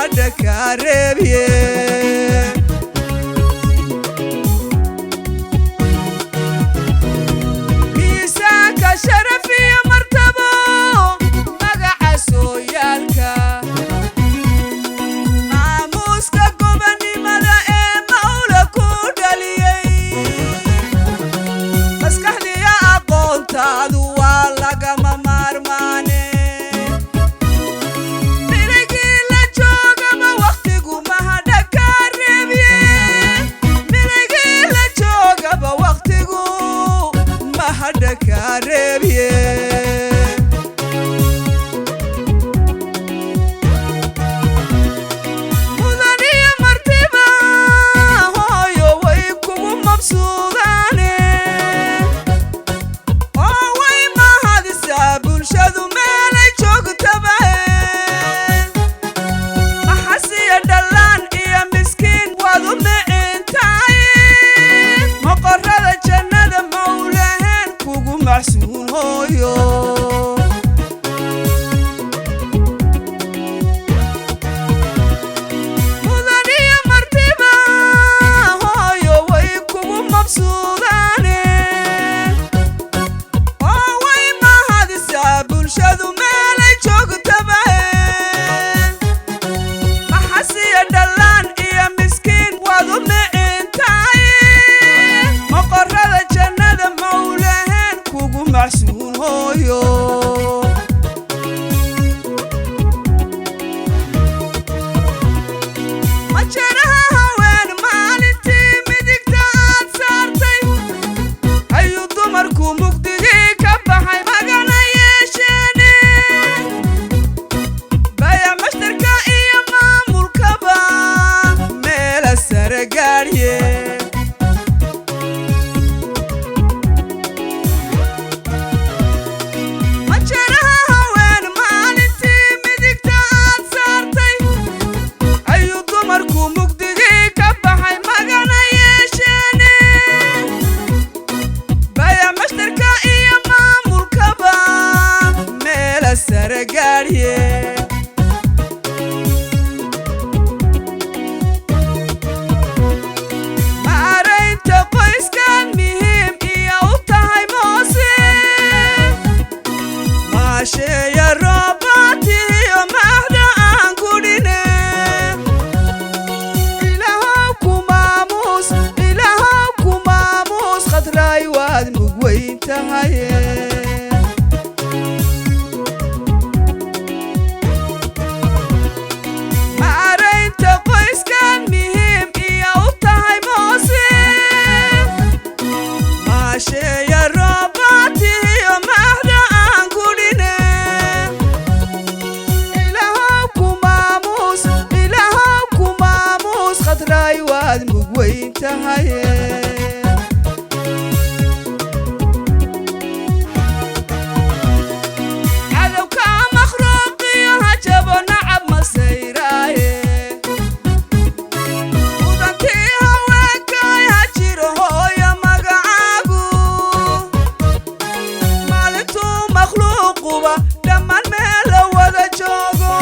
mahadda kaa reebiye miisaanka sharaf iyo martabo magaca sooyaalka maamuuska gobonnimada ee mawla ku dhaliyey maskaxdiya aqoontaadu waa lagama maarmaane milaygii la joogaba wakhtigu mahadha kaa reebiye milaygii la joogaba wakhtigu mahadha kaa reebiye mudan iyo martiba hooyo way kugu mabsuudaane oo way mahadisaa bulshadu meelay joogtaba maxasiya dhallaan iyo miskiin waad u micintahay moqorrada jannada mawlaheen kugu macsuun hooyo mudan iyo martiba hooyo way kugu mabsuudaane oo way mahadisaa bulshadu meelay joogtaba maxasiya dhallaan iyo miskiin waad u micintahay moqorrada jannada mawlaheen kugu macsuun hooyo majaraha haween maalintii midigta aad saartay ayuu dumarku mugdigii ka baxay magana yeesheene baya mashtarka iyo maamulkaba meela sare gaadhiye majaraha haween maalintii midigta aad saartay ayuu dumarku mugdigii ka baxay magana yeesheene baya mashtarka iyo maamulkaba meela sare gaadhiye maaraynta qoyskan muhiim iyo u tahay moose maasheeya roobaatiyo mahda aan gudhine ilaahow ku maamuus khadraay waad mug weyn tahaye maaraynta qoyskan muhiim iyo u tahay moose maasheeya roobaatiyo mahda aan gudhine ilaahow ku maamuus khadraay waad mug weyn tahaye cadowka makhluuqiyo hajabo nacab masayraaye mudantii haweenkay ha jiro hooyo magacaagu maalintuu makhluuquba dhammaan meel la wada joogo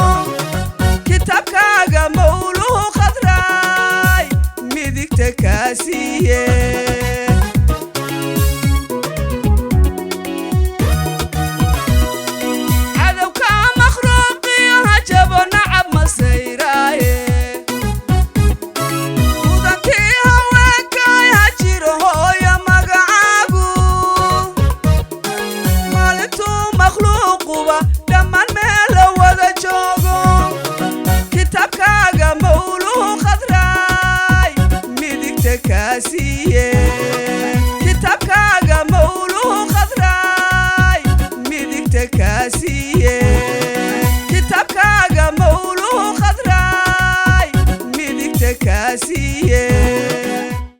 kitaabkaaga mawluhu khadraay midigta kaa siiye cadowka makhluuqiyo hajabo nacab masayraaye mudantii haweenkay ha jiro hooyo magacaagu maalintuu makhluuquba dhammaan meel la wada joogo kitaabkaaga mawluhu khadraay midigta kaa siiye kitaabkaaga mawluhu khadraay midigta kaa siiye kitaabkaaga mawluhu khadraay midigta kaa siiye